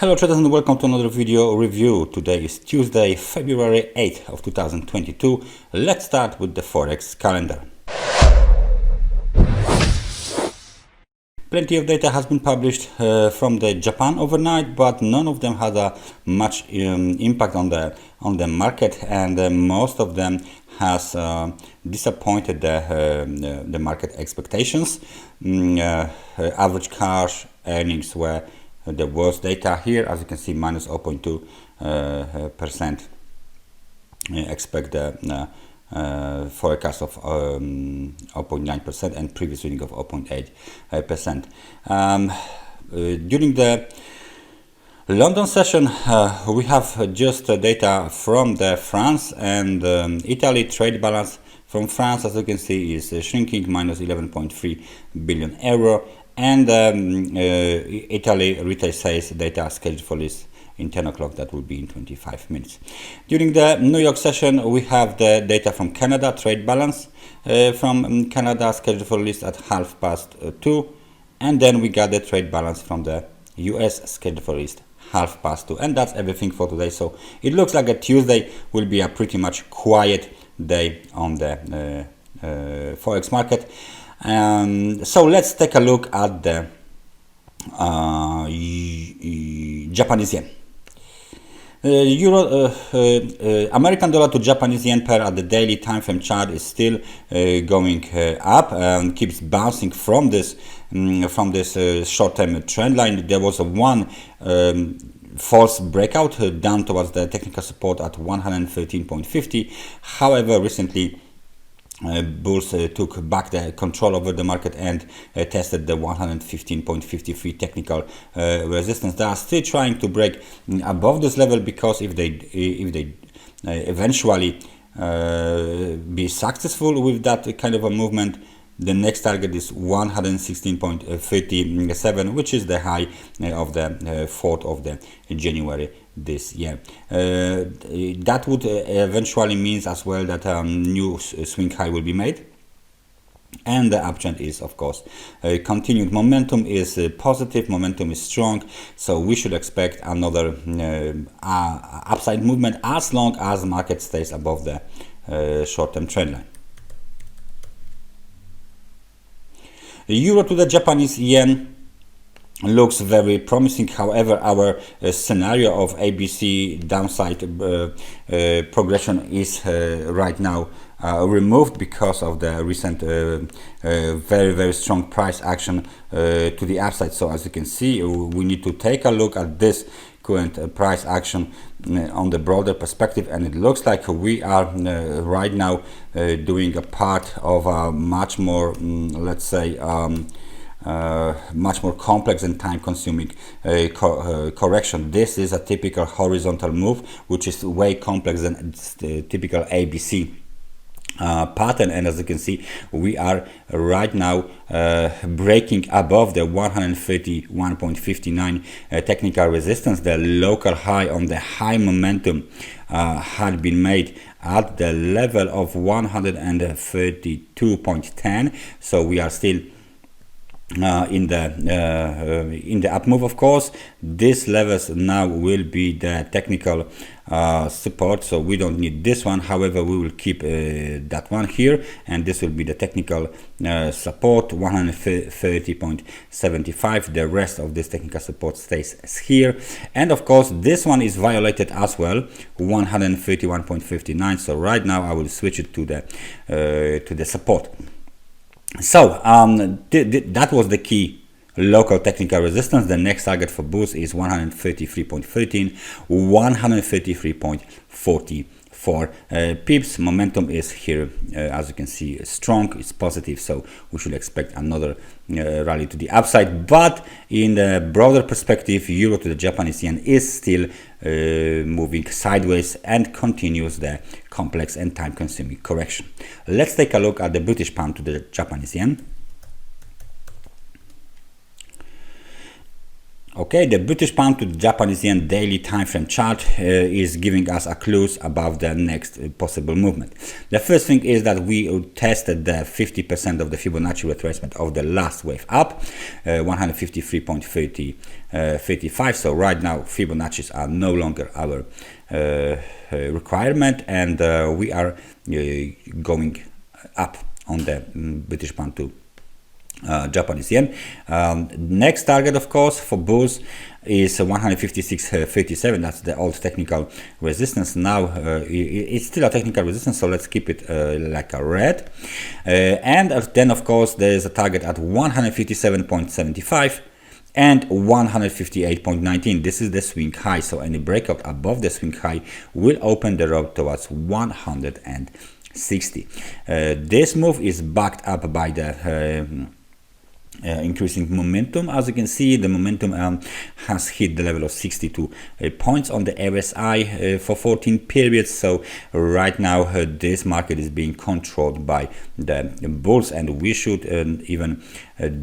Hello traders and welcome to another video review. Today is Tuesday, February 8th of 2022. Let's start with the Forex calendar. Plenty of data has been published from the Japan overnight, but none of them had a much impact on the market, and most of them has disappointed the market expectations. Average cash earnings were the worst data here, as you can see, minus 0.2%. Expect the forecast of 0.9% and previous reading of 0.8%. During the London session, we have just data from the France and Italy. Trade balance from France, as you can see, is shrinking, minus 11.3 billion euro. And Italy retail sales data scheduled for this in 10 o'clock, that will be in 25 minutes. During the New York session, we have the data from Canada, trade balance from Canada scheduled for release at 2:30, and then we got the trade balance from the US scheduled for release 2:30, and that's everything for today. So it looks like a Tuesday will be a pretty much quiet day on the Forex market. So let's take a look at the Japanese yen. American dollar to Japanese yen pair at the daily time frame chart is still going up and keeps bouncing from this short-term trend line. There was one false breakout down towards the technical support at 113.50. However, recently bulls took back the control over the market and tested the 115.53 technical resistance. They are still trying to break above this level, because if they eventually be successful with that kind of a movement, the next target is 116.37, which is the high of the 4th of the January this year. That would eventually means as well that new swing high will be made, and the uptrend is, of course, continued. Momentum is positive, momentum is strong, so we should expect another upside movement as long as the market stays above the short-term trend line. The euro to the Japanese yen looks very promising. However, our scenario of ABC downside progression is right now removed because of the recent very strong price action to the upside. So as you can see, we need to take a look at this current price action on the broader perspective, and it looks like we are right now doing a part of a much more let's say much more complex and time-consuming correction. This is a typical horizontal move, which is way complex than the typical ABC pattern, and as you can see, we are right now breaking above the 131.59 technical resistance. The local high on the high momentum had been made at the level of 132.10, so we are still in the up move. Of course, these levels now will be the technical support, so we don't need this one. However, we will keep that one here, and this will be the technical support, 130.75. the rest of this technical support stays here, and of course this one is violated as well, 131.59. so right now I will switch it to the support. So that was the key local technical resistance. The next target for bulls is 133.13, 133.44 pips. Momentum is here, as you can see, strong, it's positive, so we should expect another rally to the upside. But in the broader perspective, euro to the Japanese yen is still moving sideways and continues the complex and time-consuming correction. Let's take a look at the British pound to the Japanese yen. Okay, the British pound to Japanese yen daily time frame chart is giving us a clues about the next possible movement. The first thing is that we tested the 50% of the Fibonacci retracement of the last wave up, 153.35. So right now Fibonacci's are no longer our requirement, and we are going up on the British pound to Japanese yen. Next target, of course, for bulls is 156.37. That's the old technical resistance. Now it's still a technical resistance, so let's keep it like a red. And then, of course, there is a target at 157.75 and 158.19. This is the swing high, so any breakout above the swing high will open the road towards 160. This move is backed up by the increasing momentum. As you can see, the momentum has hit the level of 62 points on the RSI for 14 periods. So right now this market is being controlled by the bulls, and we should even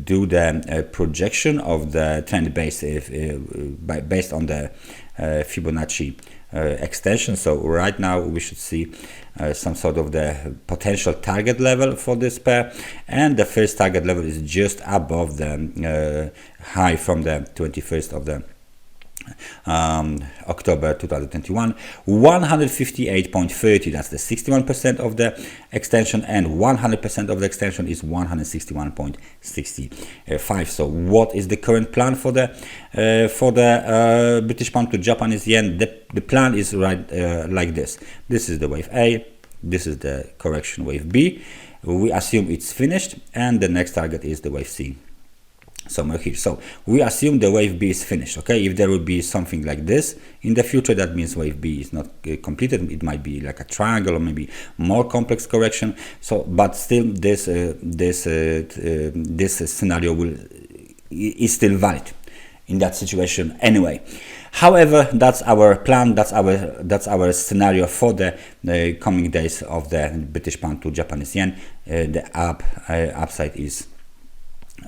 do the projection of the trend base based on the Fibonacci extension. So right now we should see some sort of the potential target level for this pair, and the first target level is just above the high from the 21st of the October 2021, 158.30. that's the 61% of the extension, and 100% of the extension is 161.65. so what is the current plan for the British pound to Japanese yen? The plan is right like this. This is the wave A, this is the correction wave B. We assume it's finished, and the next target is the wave C somewhere here. So we assume the wave B is finished. Okay, if there will be something like this in the future, that means wave B is not completed. It might be like a triangle or maybe more complex correction. So but still this scenario is still valid in that situation anyway. However, that's our plan, that's our scenario for the coming days of the British pound to Japanese yen. The upside is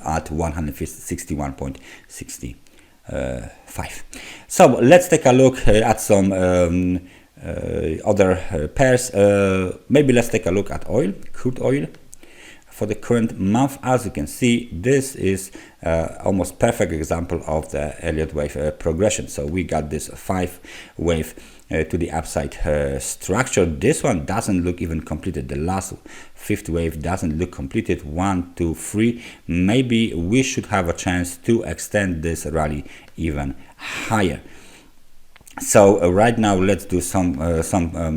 at 161.65. So let's take a look at some other pairs. Maybe let's take a look at oil, crude oil. For the current month, as you can see, this is almost perfect example of the Elliott wave progression. So we got this 5 wave to the upside structure. This one doesn't look even completed. The last 5th wave doesn't look completed. 1, 2, 3. Maybe we should have a chance to extend this rally even higher. So right now let's do some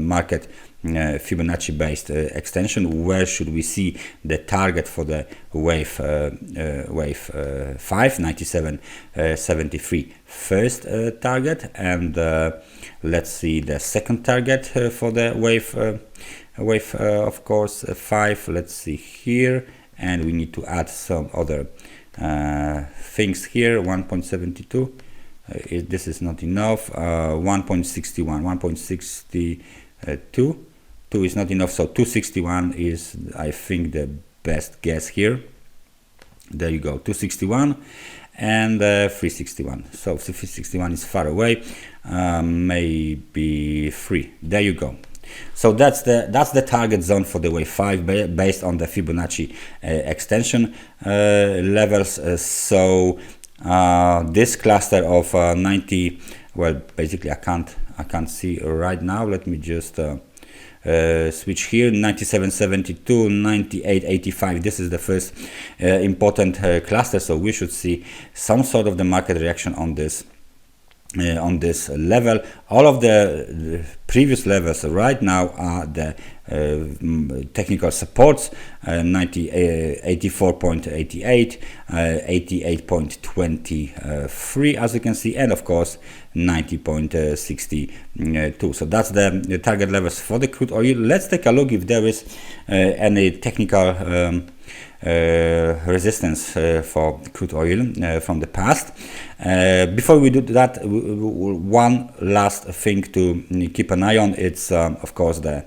market Fibonacci based extension. Where should we see the target for the wave 5, 97.73 first target, and let's see the second target for the wave of course 5. Let's see here, and we need to add some other things here. 1.72. This is not enough. 1.61, 1.62. 2 is not enough, so 261 is, I think, the best guess here. There you go, 261 and 361. So 361 is far away, maybe 3. There you go. So that's the target zone for the wave 5 based on the Fibonacci extension levels. So this cluster of 90, well, basically I can't see right now. Let me just switch here. 97.72, 98.85. This is the first important cluster, so we should see some sort of the market reaction on this level. All of the previous levels right now are the technical supports. 84.88, 88.23, as you can see, and of course 90.62. So that's the target levels for the crude oil. Let's take a look if there is any technical resistance for crude oil from the past. Before we do that, one last thing to keep an eye on, it's of course the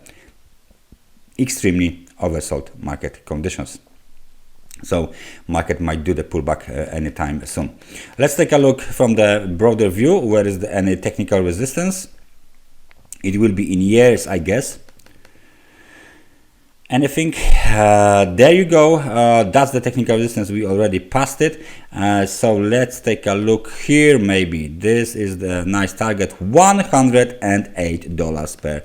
extremely oversold market conditions. So market might do the pullback anytime soon. Let's take a look from the broader view. Where is any technical resistance? It will be in years, I guess. Anything? There you go. That's the technical resistance. We already passed it. So let's take a look here. Maybe this is the nice target, $108 per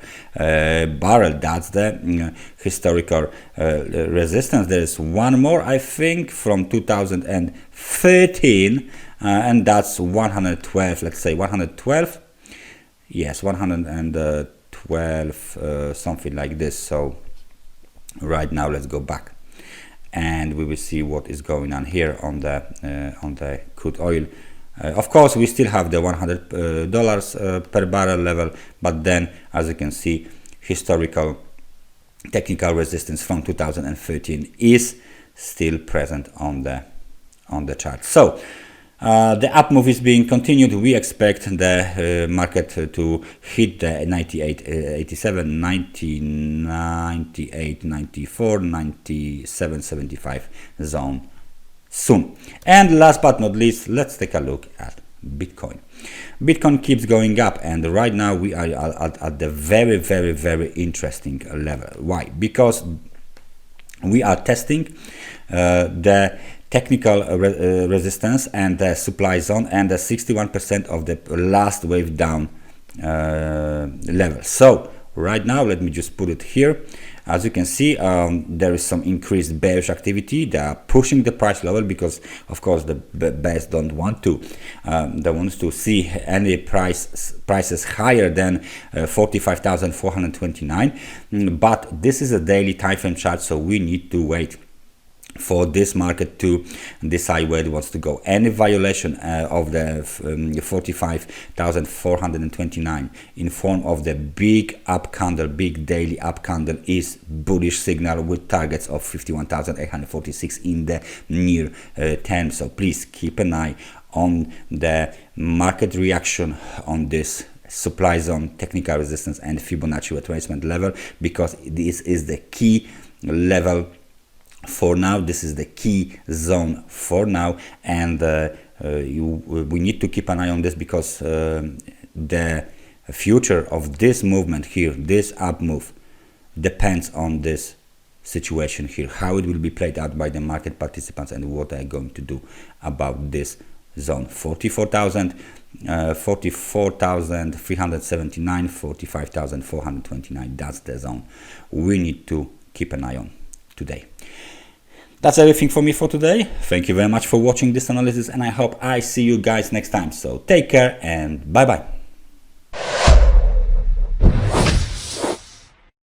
barrel. That's the historical resistance. There is one more, I think, from 2013, and that's 112. Let's say 112. Yes, 112, something like this. So right now let's go back and we will see what is going on here on the crude oil. Of course we still have the $100 per barrel level, but then as you can see, historical technical resistance from 2013 is still present on the chart. So the up move is being continued. We expect the market to hit the 98, 87, 90, 98, 94, 97, 75 zone soon. And last but not least, let's take a look at Bitcoin. Bitcoin keeps going up, and right now we are at the very interesting level. Why? Because we are testing the technical resistance and the supply zone and the 61% of the last wave down level. So right now, let me just put it here. As you can see, there is some increased bearish activity. They are pushing the price level because, of course, the bears don't want to. They want to see any prices higher than 45,429. But this is a daily time frame chart, so we need to wait for this market to decide where it wants to go. Any violation of the 45,429 in form of the big up candle, big daily up candle, is bullish signal with targets of 51,846 in the near term. So please keep an eye on the market reaction on this supply zone, technical resistance, and Fibonacci retracement level, because this is the key level for now. This is the key zone for now, and we need to keep an eye on this, because the future of this movement here, this up move, depends on this situation here, how it will be played out by the market participants and what they're going to do about this zone. 44,379, 45,429, that's the zone we need to keep an eye on today. That's everything for me for today. Thank you very much for watching this analysis, and I hope I see you guys next time. So take care and bye bye.